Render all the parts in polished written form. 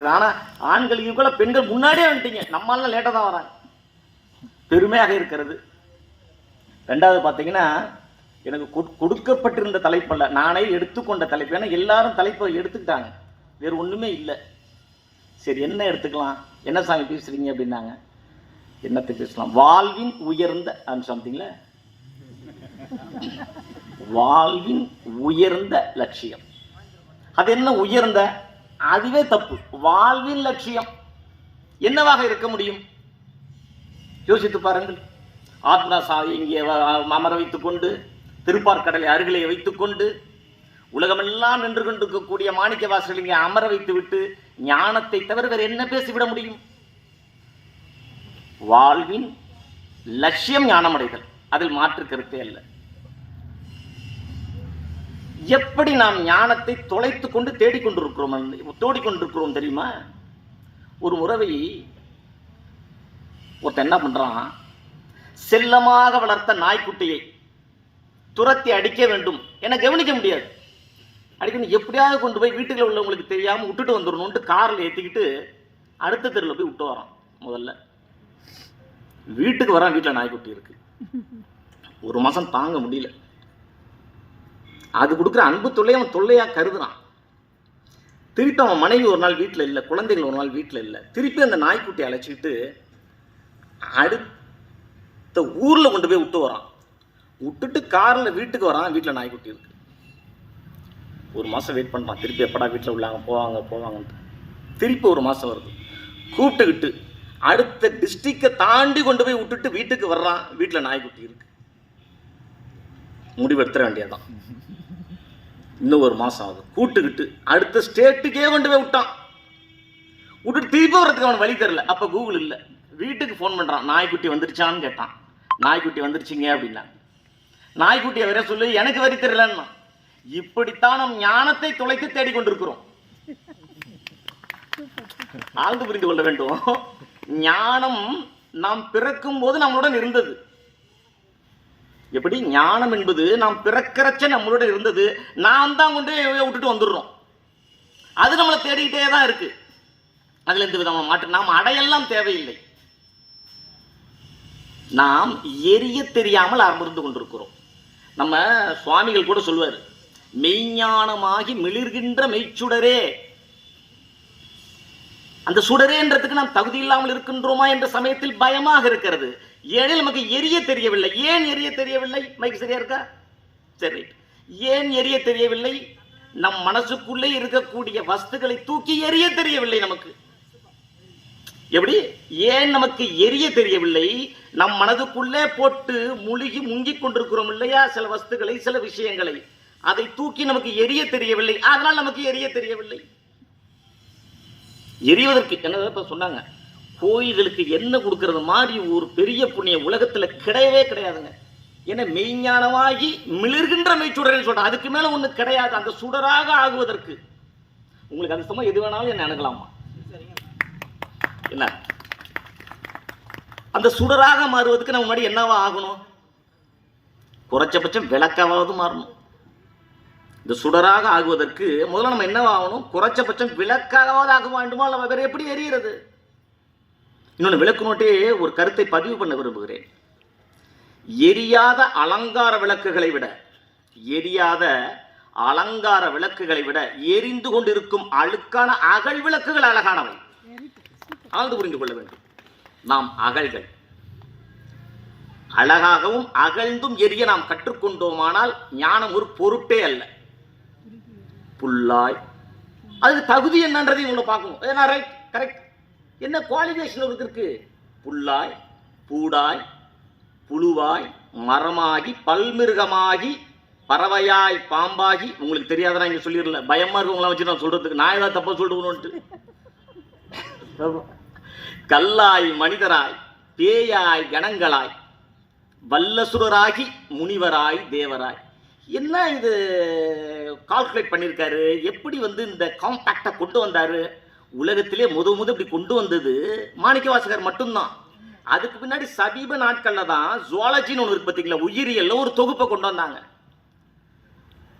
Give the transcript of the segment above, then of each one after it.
ஆனா ஆண்களுக்கு கூட பெண்கள் முன்னாடியே வந்துட்டீங்க, நம்மளால லேட்டாக தான் வராங்க. பெருமையாக இருக்கிறது. ரெண்டாவது பார்த்தீங்கன்னா, எனக்கு கொடுக்கப்பட்டிருந்த தலைப்பல்ல, நானே எடுத்துக்கொண்ட தலைப்பு. ஏன்னா எல்லாரும் தலைப்பை எடுத்துக்கிட்டாங்க, வேறு ஒன்றுமே இல்லை. சரி, என்ன எடுத்துக்கலாம், என்ன சாமி பேசுறீங்க அப்படின்னாங்க. என்னத்தை பேசலாம்? வாழ்வின் உயர்ந்த சம்திங்ல வாழ்வின் உயர்ந்த லட்சியம். அது என்ன உயர்ந்த? அதுவே தப்பு. வாழ்வின் லட்சியம் என்னவாக இருக்க முடியும்? யோசித்து பாருங்கள். ஆத்மராசாவை இங்கே அமர வைத்துக் கொண்டு, திருப்பார்கடலை அருகிலே வைத்துக் கொண்டு, உலகமெல்லாம் நின்று கொண்டிருக்கக்கூடிய மாணிக்க வாசகர்கள் இங்கே அமர வைத்து விட்டு ஞானத்தை தவிர வேறு என்ன பேசிவிட முடியும்? வாழ்வின் லட்சியம் ஞானமடைதல், அதில் மாற்று கருத்தே அல்ல. எப்படி நாம் ஞானத்தை தொலைத்து கொண்டு தேடிக்கொண்டிருக்கிறோம் தெரியுமா? ஒரு முறை ஒருத்தன் என்ன பண்றான், செல்லமாக வளர்த்த நாய்க்குட்டியை துரத்தி அடிக்க வேண்டும் என கவனிக்க முடியாது. அடிக்கணும், எப்படியாவது கொண்டு போய் வீட்டுக்குள்ள உள்ளவங்களுக்கு தெரியாம விட்டுட்டு வந்துடணும்ட்டு காரில் ஏற்றிக்கிட்டு அடுத்த தெருவில் போய் விட்டு வரான். முதல்ல வீட்டுக்கு வரான், வீட்டில் நாய்க்குட்டி இருக்கு. ஒரு மாசம் தாங்க முடியல. அது கொடுக்குற அன்பு தொல்லையை அவன் தொல்லையாக கருதுறான். திருப்பி அவன் மனைவி ஒரு நாள் வீட்டில் இல்லை, குழந்தைகள் ஒரு நாள் வீட்டில் இல்லை. திருப்பி அந்த நாய்க்குட்டியை அழைச்சிக்கிட்டு அடுத்த ஊரில் கொண்டு போய் விட்டு வரான். விட்டுட்டு காரில் வீட்டுக்கு வரான், வீட்டில் நாய்க்குட்டி இருக்கு. ஒரு மாதம் வெயிட் பண்ணுறான். திருப்பி எப்படா வீட்டில் உள்ளாங்க போவாங்கன்ட்டு. திருப்பி ஒரு மாதம் வருது. கூப்பிட்டுக்கிட்டு அடுத்த டிஸ்ட்ரிக்டை தாண்டி கொண்டு போய் விட்டுட்டு வீட்டுக்கு வர்றான், வீட்டில் நாய்க்குட்டி இருக்கு. முடிவெடுத்துட வேண்டியதான். இன்னும் ஒரு மாதம் ஆகுது. கூட்டுக்கிட்டு அடுத்த ஸ்டேட்டுக்கே கொண்டு போய் விட்டான். விட்டுட்டு திருப்பி வர்றதுக்கு அவன் வழி தரல. அப்போ கூகுள் இல்லை. வீட்டுக்கு ஃபோன் பண்ணுறான், நாய்க்குட்டி வந்துருச்சான்னு கேட்டான். நாய்க்குட்டி வந்துருச்சிங்க அப்படின்னா. நாய்க்குட்டியை வேற சொல்லி எனக்கு வரி தரலன்னா. இப்படித்தான் நம் ஞானத்தை தொலைத்து தேடிக்கொண்டிருக்கிறோம். ஆழ்ந்து புரிந்து கொள்ள வேண்டும். ஞானம் நாம் பிறக்கும் போது நம்மளுடன் இருந்தது. எப்படி? ஞானம் என்பது நாம் பிறக்கிறச்ச நம்மளுடன் இருந்தது. நாம் தான் கொண்டு விட்டுட்டு வந்துடுறோம். அது நம்மளை தேடிக்கிட்டே தான் இருக்கு. அதுல எந்த விதமான மாற்றம் நாம் அடையெல்லாம் தேவையில்லை. நாம் எரிய தெரியாமல் அமர்ந்து கொண்டிருக்கிறோம். நம்ம சுவாமிகள் கூட சொல்வார், மெய்ஞானமாகி மிளிர்கின்ற மெய்ச்சுடரே. அந்த சுடரேன்றதுக்கு நாம் தகுதி இல்லாமல் இருக்கின்றோமா என்ற சமயத்தில் பயமாக இருக்கிறது. ஏனில் நமக்கு எரிய தெரியவில்லை. ஏன் எரிய தெரியவில்லை? மைக்கு சரியா இருக்கா? சரி. ஏன் எரிய தெரியவில்லை? நம் மனசுக்குள்ளே இருக்கக்கூடிய வஸ்துக்களை தூக்கி எரிய தெரியவில்லை நமக்கு. எப்படி? ஏன் நமக்கு எரிய தெரியவில்லை? நம் மனதுக்குள்ளே போட்டு முங்கிக் கொண்டிருக்கிறோம் இல்லையா, சில வஸ்துக்களை, சில விஷயங்களை. அதை தூக்கி நமக்கு எரிய தெரியவில்லை. அதனால் நமக்கு எரிய தெரியவில்லை. எரிவதற்கு என்ன சொன்னாங்க, கோயில்களுக்கு என்ன கொடுக்கறது மாதிரி ஒரு பெரிய புண்ணிய உலகத்தில் கிடையவே கிடையாதுங்க. ஏன்னா மெய்ஞானமாகி மிளிர்கின்ற மெய்ச்சுடர்னு சொல்றாங்க. அதுக்கு மேல ஒண்ணு கிடையாது. அந்த சுடராக ஆகுவதற்கு உங்களுக்கு அந்த சமயம் எது வேணாலும் என்ன அணுகலாமா? என்ன அந்த சுடராக மாறுவதற்கு நம்ம முன்னாடி என்னவா ஆகணும்? குறைச்சபட்சம் விளக்காவது மாறணும். இந்த சுடராக ஆகுவதற்கு முதல்ல நம்ம என்னவா ஆகணும்? குறைச்சபட்சம் விளக்காவது ஆக வேண்டுமா? நம்ம வேற எப்படி எரிகிறது? இன்னொன்று விளக்கு நோட்டே ஒரு கருத்தை பதிவு பண்ண விரும்புகிறேன். எரியாத அலங்கார விளக்குகளை விட எரிந்து கொண்டிருக்கும் அழுக்கான அகல் விளக்குகள் அழகானவை. ஆழ்ந்து புரிந்து கொள்ள வேண்டும். நாம் அகல்கள். அழகாகவும் அகழ்ந்தும் எரிய நாம் கற்றுக்கொண்டோமானால் ஞானம் ஒரு பொருட்டே அல்ல. புல்லாய் அதுக்கு தகுதி என்னன்றதையும் இவங்க பார்க்கணும். ஏன்னா ரைட், கரெக்ட். என்ன குவாலிஃபிகேஷன் இருக்கு? புல்லாய், பூடாய், புழுவாய், மரமாகி, பல்மிருகமாகி, பறவையாய், பாம்பாகி. உங்களுக்கு தெரியாதனா இங்க சொல்லிடல. பயமா இருக்கவங்களாம் வச்சு நான் சொல்றதுக்கு, நான் ஏதாவது தப்பா சொல்லிட்டு கல்லாய், மனிதராய், பேயாய், கணங்களாய், வல்லசுரராகி, முனிவராய், தேவராய். என்ன இது கால்குலேட் பண்ணியிருக்காரு? எப்படி இந்த காம்பேக்டா கொண்டு வந்தாரு? உலகத்திலே முத இப்படி கொண்டு வந்தது மாணிக்க வாசகர் மட்டும்தான். அதுக்கு பின்னாடி சமீப நாட்கள்ல தான் ஜுவாலஜின்னு ஒன்று இருக்கு பார்த்தீங்களா, உயிரியல்ல ஒரு தொகுப்பை கொண்டு வந்தாங்க.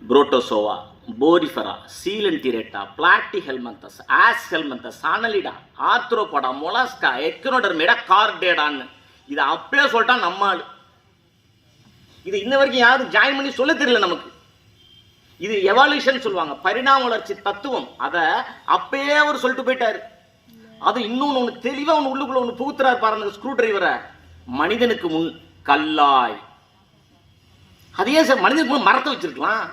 புரோட்டோசோவா, போரிஃபெரா, சீலன்டிரேட்டா, பிளாட்டிஹெல்மந்தஸ், ஆஸ்ஹெல்மந்தஸ், அனலிடா, ஆர்த்ரோபோடா, மொலாஸ்கா, எக்கனோடர்மேடா, கார்டேடான்னு இதை அப்பயே சொல்லிட்டா நம்மால். இது இன்ன வரைக்கும் யாரும் ஜாயின் பண்ணி சொல்ல தெரியல நமக்கு. இது எவால்யூஷன் சொல்லுவாங்க, பரிணாம வளர்ச்சி தத்துவம். அதை அப்பயே அவர் சொல்லிட்டு போயிட்டாரு. அது இன்னொன்று ஒன்று தெளிவாக ஒன்று உள்ளுக்குள்ள ஒன்று புகுத்துறாரு பாருங்க, ஸ்க்ரூ டிரைவரை. மனிதனுக்கு முன் கல்லாய். அதையே சார் மனிதனுக்கு முன் மரத்தை வச்சிருக்கலாம்.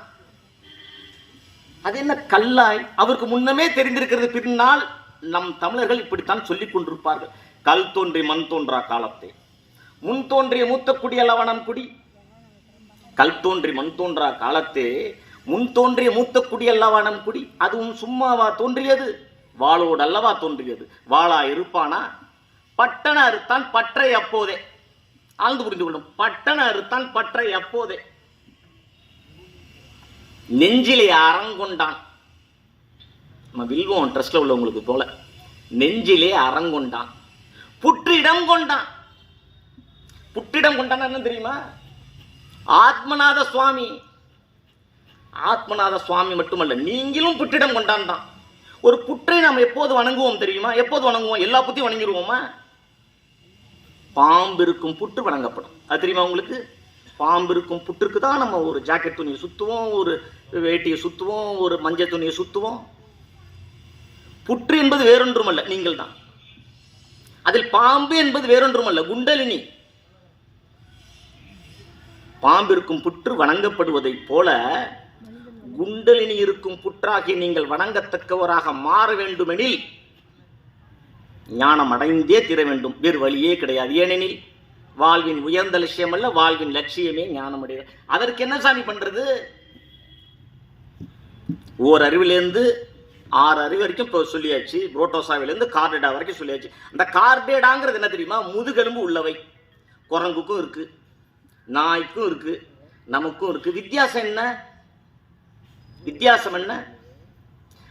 அது என்ன கல்லாய்? அவருக்கு முன்னமே தெரிந்திருக்கிறது. பின்னால் நம் தமிழர்கள் இப்படித்தான் சொல்லிக் கொண்டிருப்பார்கள். கல் தோன்றி மண் தோன்றா காலத்தை, முன் தோன்றிய மூத்த குடி அல்லவனம் குடி. கல் தோன்றி மண் தோன்றா காலத்தே, முன் தோன்றிய மூத்த குடி அல்லவனம் குடி. அதுவும் சும்மாவா தோன்றியது? வாளோடு அல்லவா தோன்றியது? வாளா இருப்பானா? பட்டண அறுத்தான் பற்றை அப்போதே. ஆழ்ந்து புரிந்து கொள்ளும். பட்டண அறுத்தான் பற்றை அப்போதே. நெஞ்சிலே அறங்கொண்டான். நம்ம வில்வம் ட்ரஸ்ட்ல உள்ளவங்களுக்கு போல நெஞ்சிலே அறங்கொண்டான், புற்றிடம் கொண்டான். புற்றிடம் கொண்டான் என்ன தெரியுமா? ஆத்மநாத சுவாமி. ஆத்மநாத சுவாமி மட்டுமல்ல, நீங்களும் புற்றிடம் கொண்டான் தான். ஒரு புற்றை நாம் எப்போது வணங்குவோம் தெரியுமா? எப்போது வணங்குவோம்? எல்லா புத்தியும் வணங்கிடுவோமா? பாம்பு இருக்கும் புற்று வணங்கப்படும். அது தெரியுமா உங்களுக்கு? பாம்பு இருக்கும் புற்றுக்கு தான் நம்ம ஒரு ஜாக்கெட் துணியை சுற்றுவோம், ஒரு வேட்டியை சுற்றுவோம், ஒரு மஞ்சள் துணியை சுற்றுவோம். புற்று என்பது வேறொன்றும் அல்ல, நீங்கள் தான். அதில் பாம்பு என்பது வேறொன்றும் அல்ல, குண்டலினி. பாம்பு இருக்கும் புற்று வணங்கப்படுவதைப் போல குண்டலினி இருக்கும் புற்றாகி நீங்கள் வணங்கத்தக்கவராக மாற வேண்டுமெனில் ஞானம் அடைந்தே தீர வேண்டும். வேறு வழியே கிடையாது. ஏனெனில் வாழ்வின் உயர்ந்த லட்சியம் அல்ல, வாழ்வின் லட்சியமே ஞானம் அடைகிறது. அதற்கு என்ன சாமி பண்றது? ஓர் அறிவிலேருந்து 6 அறிவு வரைக்கும் இப்போ சொல்லியாச்சு. புரோட்டோசாவிலேருந்து கார்டேடா வரைக்கும் சொல்லியாச்சு. அந்த கார்டேடாங்கிறது என்ன தெரியுமா? முதுகெலும்பு உள்ளவை. குரங்குக்கும் இருக்கு, நாய்க்கும் இருக்கு, நமக்கும் இருக்கு. வித்தியாசம் என்ன? வித்தியாசம் என்ன?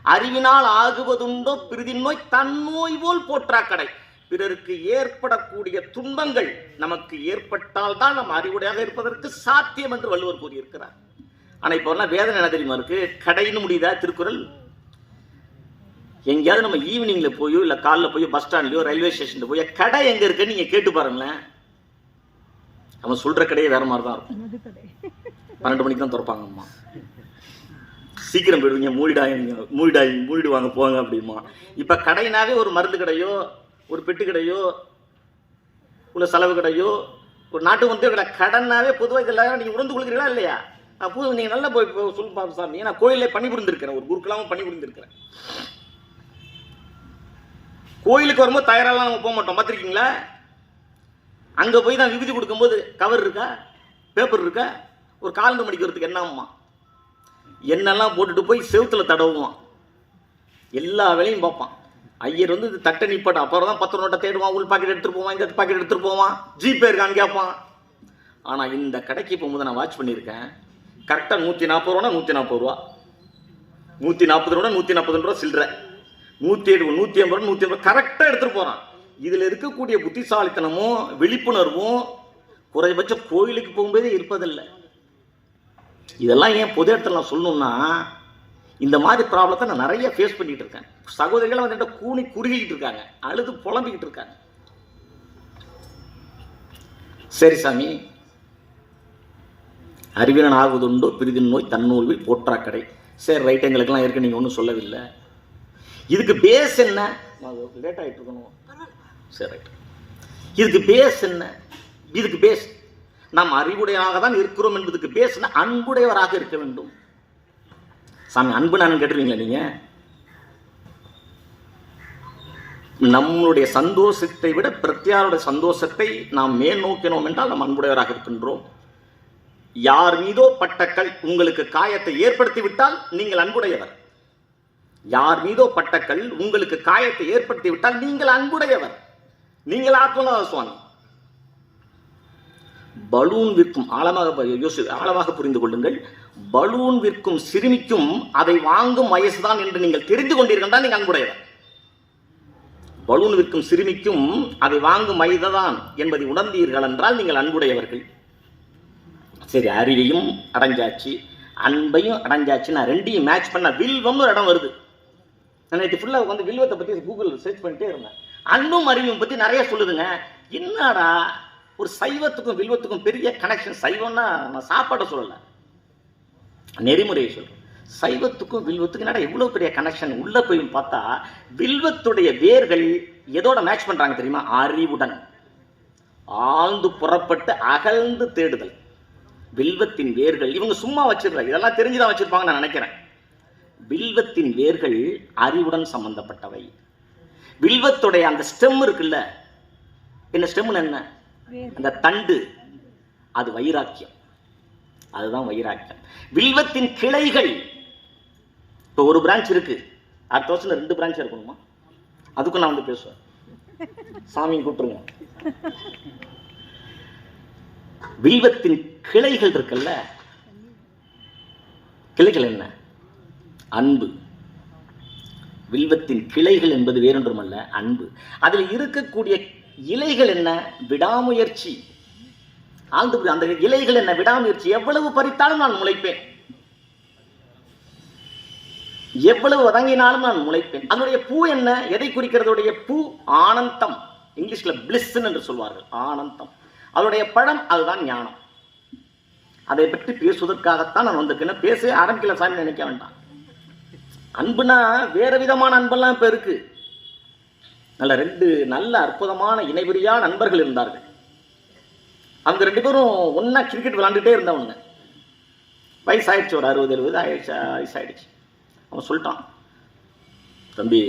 அறிவினால் ஆகுவதுண்டோ பிரிதின் நோய் தன்னோய் போல் போற்றா கடை. பிறருக்கு ஏற்படக்கூடிய துன்பங்கள் நமக்கு ஏற்பட்டால் தான் நம்ம அறிவுடையாக இருப்பதற்கு சாத்தியம் என்று வள்ளுவர் கூறியிருக்கிறார். ஆனால் இப்போ வேதனை என்ன தெரியுமா இருக்கு? கடைன்னு முடியுதா திருக்குறள்? எங்கேயாவது நம்ம ஈவினிங்ல போயோ இல்லை காலைல போயோ பஸ் ஸ்டாண்ட்லயோ ரயில்வே ஸ்டேஷன்ல போய் கடை எங்க இருக்குன்னு நீங்க கேட்டு பாருங்களேன். அவன் சொல்ற கடையே வேற மாதிரி தான் இருக்கும். 12 மணிக்கு தான் திறப்பாங்க. அம்மா சீக்கிரம் போயிடுவீங்க, மூடிடுவாங்க போங்க அப்படிமா. இப்போ கடைனாவே ஒரு மருந்து கடையோ, ஒரு பெட்டு கடையோ, உள்ள செலவு கடையோ, ஒரு நாட்டு வந்து கடை. கடனாவே பொதுவாக இதெல்லாம் நீங்கள் உணர்ந்து கொள்கிறீங்களா இல்லையா? அப்போ நீங்கள் நல்லா போய் சொல்லு சாமி. நான் கோயிலே பணி புரிந்திருக்கிறேன், ஒரு குருக்கெல்லாம் பணி புரிந்திருக்கிறேன். கோயிலுக்கு வரும்போது தயாரெல்லாம் நம்ம போக மாட்டோம், பார்த்துருக்கீங்களா? அங்கே போய் தான் விபூதி கொடுக்கும்போது கவர் இருக்கா, பேப்பர் இருக்கா, ஒரு காலண்டர் மடிக்கிறதுக்கு என்ன ஆகுமா, என்னெல்லாம் போட்டுட்டு போய் செவுத்துல தடவுவான். எல்லா வேலையும் பார்ப்பான். ஐயர் வந்து இது தட்டை நிப்பாட்டு. அப்புறம் தான் 10 நோட்டை தேடுவான், உள் பாக்கெட் எடுத்துகிட்டு போவான், இந்த பாக்கெட் எடுத்துகிட்டு போவான், ஜிபே இருக்கான்னு கேட்பான். ஆனால் இந்த கடைக்கு போகும்போது நான் வாட்ச் பண்ணியிருக்கேன். கரெக்டாக 140 ரூபா 140 ரூபா, 140 ரூபா 140 ரூபா சில்லற, 170 150 ரூபா 150 கரெக்டாக எடுத்துகிட்டு போகிறான். இதில் இருக்கக்கூடிய புத்திசாலித்தனமும் விழிப்புணர்வும் குறைஞ்சபட்சம் கோயிலுக்கு போகும்போதே இருப்பதில்லை. இதெல்லாம் ஏன் பொது இடத்துல நான் சொல்லணும்னா, இந்த மாதிரி ப்ராப்ளத்தை நான் நிறைய ஃபேஸ் பண்ணிட்டு இருக்கேன். சகோதரிகள் வந்துட்டு கூணி குறுகிட்டு இருக்காங்க, அழுது புலம்பிக்கிட்டு இருக்காங்க. சரி சாமி, அறிவியன் ஆகுதுண்டோ பிரிதின் நோய் தன்னூல்வில் போற்றா கடை. சரி ரைட், எங்களுக்கெல்லாம் இருக்கு, நீங்கள் ஒன்றும் சொல்லவில்லை. இதுக்கு பேஸ் என்ன? லேட் ஆகிட்டு இருக்கணும். சரி ரைட், இதுக்கு பேஸ் என்ன? இதுக்கு பேஸ் நாம் அறிவுடையவராக தான் இருக்கிறோம் என்பதுக்கு பேஸ் அன்புடையவராக இருக்க வேண்டும். சாமி அன்பு நான் கேட்டுருவீங்களா நீங்க? நம்மளுடைய சந்தோஷத்தை விட பிரத்யாருடைய சந்தோஷத்தை நாம் மேல் நோக்கினோம் என்றால் நாம் அன்புடையவராக இருக்கின்றோம். யார் மீதோ பட்டக்கல் உங்களுக்கு காயத்தை ஏற்படுத்தி விட்டால் நீங்கள் அன்புடையவர். யார் மீதோ பட்டக்கல் உங்களுக்கு காயத்தை ஏற்படுத்தி விட்டால் நீங்கள் அன்புடையவர். நீங்கள் ஆத்மநாத சுவாமி. பலூன் விற்கும், ஆழமாக புரிந்து கொள்ளுங்கள். பலூன் விற்கும் சிறுமிக்கும் அதை வாங்கும் வயசுதான் என்று நீங்கள் தெரிந்து கொண்டீர்கள், நீங்கள் அன்புடையவர். பலூன் விற்கும் சிறுமிக்கும் அதை வாங்கும் வயதுதான் என்பதை உணர்ந்தீர்கள் என்றால் நீங்கள் அன்புடையவர்கள். சரி, அறிவையும் அடைஞ்சாச்சு, அன்பையும் அடைஞ்சாச்சு. நான் ரெண்டையும் மேட்ச் பண்ண வில்வம்னு ஒரு இடம் வருது. நான் நேற்று ஃபுல்லாக வந்து வில்வத்தை பற்றி கூகுள் சர்ச் பண்ணிட்டே இருந்தேன். அன்பும் அறிவும் பற்றி நிறைய சொல்லுதுங்க. என்னடா ஒரு சைவத்துக்கும் வில்வத்துக்கும் பெரிய கனெக்ஷன். சைவம்னா நான் சாப்பாட்டை சொல்லலை, நெறிமுறையை சொல்கிறேன். சைவத்துக்கும் வில்வத்துக்கும் என்னடா எவ்வளோ பெரிய கனெக்ஷன். உள்ளே போய் பார்த்தா வில்வத்துடைய வேர்கள் எதோட மேட்ச் பண்ணுறாங்க தெரியுமா? அறிவுடன். ஆழ்ந்து புறப்பட்டு அகழ்ந்து தேடுதல். வில்வத்தின் வேர்கள் இவங்க சும்மா வச்சிருக்காங்க, இதெல்லாம் தெரிஞ்சுதான் வச்சிருப்பாங்க நான் நினைக்கிறேன். வில்வத்தின் வேர்கள் அறிவுடன் சம்பந்தப்பட்டவை. வில்வத்துடைய அந்த ஸ்டெம் இருக்குல்ல, என்ன ஸ்டெம்னு என்ன, அந்த தண்டு, அது வைராக்கியம். அதுதான் வைராக்கியம். வில்வத்தின் கிளைகள், இப்போ ஒரு பிரான்ச் இருக்கு, அடுத்த வருஷம் 2 பிரான்ச் இருக்கணுமா? அதுக்கும் நான் வந்து பேசுவேன். சாமி கூப்பிட்டுருங்க. வில்வத்தின் கிளைகள் இருக்குல்ல, கிளைகள் என்ன? அன்பு. வில்வத்தின் கிளைகள் என்பது வேறொன்றுமல்ல, அன்பு. அதில் இருக்கக்கூடிய இலைகள் என்ன? விடாமுயற்சி. அந்த இலைகள் என்ன? விடாமுயற்சி. எவ்வளவு பறித்தாலும் நான் முளைப்பேன், எவ்வளவு வதங்கினாலும் நான் முளைப்பேன். அதனுடைய பூ என்ன? எதை குறிக்கிறதுடைய பூ? ஆனந்தம். இங்கிலீஷ்ல பிளிஸ் என்று சொல்வார்கள், ஆனந்தம். அதனுடைய பழம் அதுதான் ஞானம். அதை பற்றி பேசுவதற்காகத்தான் நான் வந்திருக்கேன். பேச ஆரம்பிக்கல சாமி நினைக்க வேண்டாம். அன்புனா வேற விதமான அன்பெல்லாம் இப்ப இருக்கு. நல்ல 2 நல்ல அற்புதமான இணைபிரியா நண்பர்கள் இருந்தார்கள். அவங்க 2 பேரும் ஒன்னா கிரிக்கெட் விளையாண்டுட்டே இருந்தவனுங்க. வயசாயிடுச்சு, ஒரு 60-70 வயசாயிடுச்சு. அவன் சொல்லிட்டான், தம்பி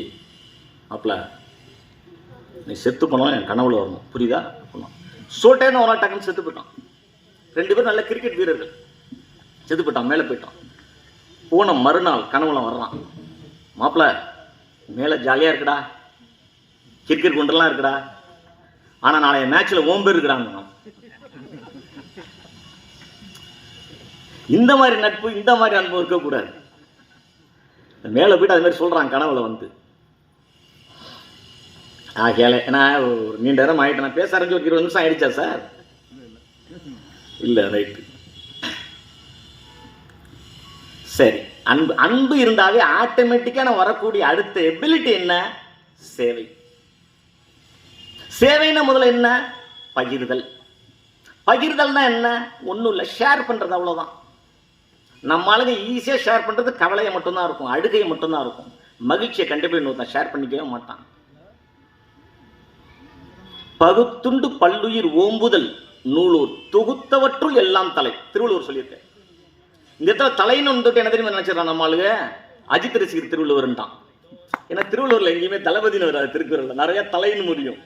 அப்பல நீ செத்து போனாலும் என் கனவுல வரணும், புரியுதா? சொல்லிட்டே தான் ஒரு டக்குன்னு செத்து போயிட்டான். 2 பேரும் நல்ல கிரிக்கெட் வீரர்கள். செத்து போயிட்டான், மேலே போயிட்டான். போன மறுநாள் கனவுல வர்றான், மாப்பிள்ள மேலே ஜாலியாக இருக்குடா, கிரிக்கெட் கொண்டெல்லாம் இருக்குடா, ஆனால் நாளைய மேட்ச்சில் ஓம்பேர் இருக்கிறாங்க. இந்த மாதிரி நட்பு, இந்த மாதிரி அனுபவம் இருக்கக்கூடாது. மேலே போயிட்டு அது மாதிரி சொல்கிறான் கனவுல வந்து. கேள, ஏன்னா ஒரு நீண்ட நேரம் ஆகிட்டு நான் பேச ஆரம்பிச்சு ஒரு 20 நிமிஷம் ஆயிடுச்சா சார்? இல்லை, ரைட்டு. சரி, அன்பு. அன்பு இருந்தாவே ஆட்டோமேட்டிக்காக நான் வரக்கூடிய அடுத்த எபிலிட்டி என்ன? சேவை. சேவைன்னா முதல்ல என்ன? பகிர்தல். பகிர்தல்னா என்ன? ஒன்றும் இல்லை, ஷேர் பண்ணுறது, அவ்வளோதான். நம்ம ஆளுங்க ஈஸியாக ஷேர் பண்ணுறது கவலையை மட்டும்தான் இருக்கும், அழுகையை மட்டும்தான் இருக்கும். மகிழ்ச்சியை கண்டிப்பாக இன்னொருத்தான் ஷேர் பண்ணிக்கவே மாட்டான். பகுத்துண்டு பல்லுயிர் ஓம்புதல் நூலூர் தொகுத்தவற்றுள் எல்லாம் தலை, திருவள்ளுவர் சொல்லியிருக்க. இந்த இடத்துல தலைன்னு வந்துட்டு என்ன தெரியுமா நினைச்சிடறான் நம்ம ஆளுங்க? அஜித் ரசிகர் திருவள்ளுவர்ன்ட்டான். ஏன்னா திருவள்ளுவர்ல எங்கேயுமே தளபதினு வராது, திருக்குறள்ல நிறைய தலைன்னு முடியும்.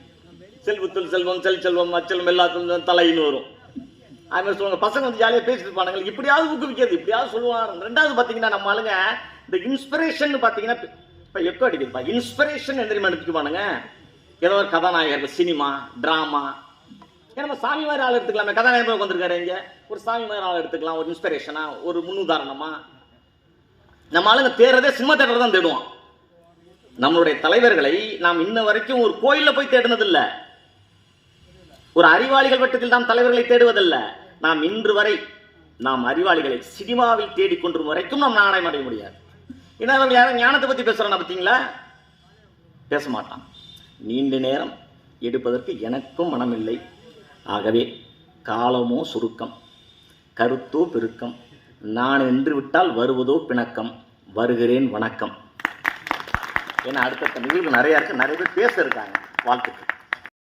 செல்வத்துள் செல்வம், செல்வம் அச்செல்வம் எல்லாத்துக்கும் தலைன்னு வரும். அது மாதிரி சொல்லுவாங்க. பசங்க வந்து ஜாலியாக பேசிட்டு இருப்பானுங்க, இப்படியாவது ஊக்குவிக்கிறது, இப்படியாவது சொல்லுவாங்க. 2வது பார்த்தீங்கன்னா நம்ம ஆளுங்க இந்த இன்ஸ்பிரேஷன் பார்த்தீங்கன்னா இப்போ எக்கோ அடிக்குதுப்பா. இன்ஸ்பிரேஷன் என்ன தெரியுமா எடுத்துக்குவானுங்க? ஏதோ ஒரு கதாநாயகர்கள், சினிமா, டிராமா. ஏன்னா நம்ம சாமி மாதிரி ஆள் எடுத்துக்கலாமே. கதாநாயகர் வந்திருக்காரு, இங்கே ஒரு சாமி மாதிரி ஆள் எடுத்துக்கலாம், ஒரு இன்ஸ்பிரேஷனா, ஒரு முன்னுதாரணமா. நம்ம ஆளுங்க தேடுறதே சினிமா தேட்டர் தான் தேடுவோம். நம்மளுடைய தலைவர்களை நாம் இன்ன வரைக்கும் ஒரு கோயிலில் போய் தேடினதில்லை, ஒரு அறிவாளிகள் வட்டத்தில் நாம் தலைவர்களை தேடுவதல்ல. நாம் இன்று வரை நாம் அறிவாளிகளை சினிமாவில் தேடிக்கொண்டிருக்கும் வரைக்கும் நாம் நாணயம் அடைய முடியாது. ஏன்னா அவர்கள் யாரும் ஞானத்தை பற்றி பேசுகிறாங்க பார்த்தீங்களா? பேச மாட்டான். நீண்ட நேரம் எடுப்பதற்கு எனக்கும் மனமில்லை. ஆகவே காலமோ சுருக்கம், கருத்தோ பெருக்கம், நான் என்று விட்டால் வருவதோ பிணக்கம். வருகிறேன், வணக்கம். ஏன்னா அடுத்த நிகழ்வு நிறையா இருக்குது, நிறைய பேர் பேச இருக்காங்க. வாழ்த்துக்கள்.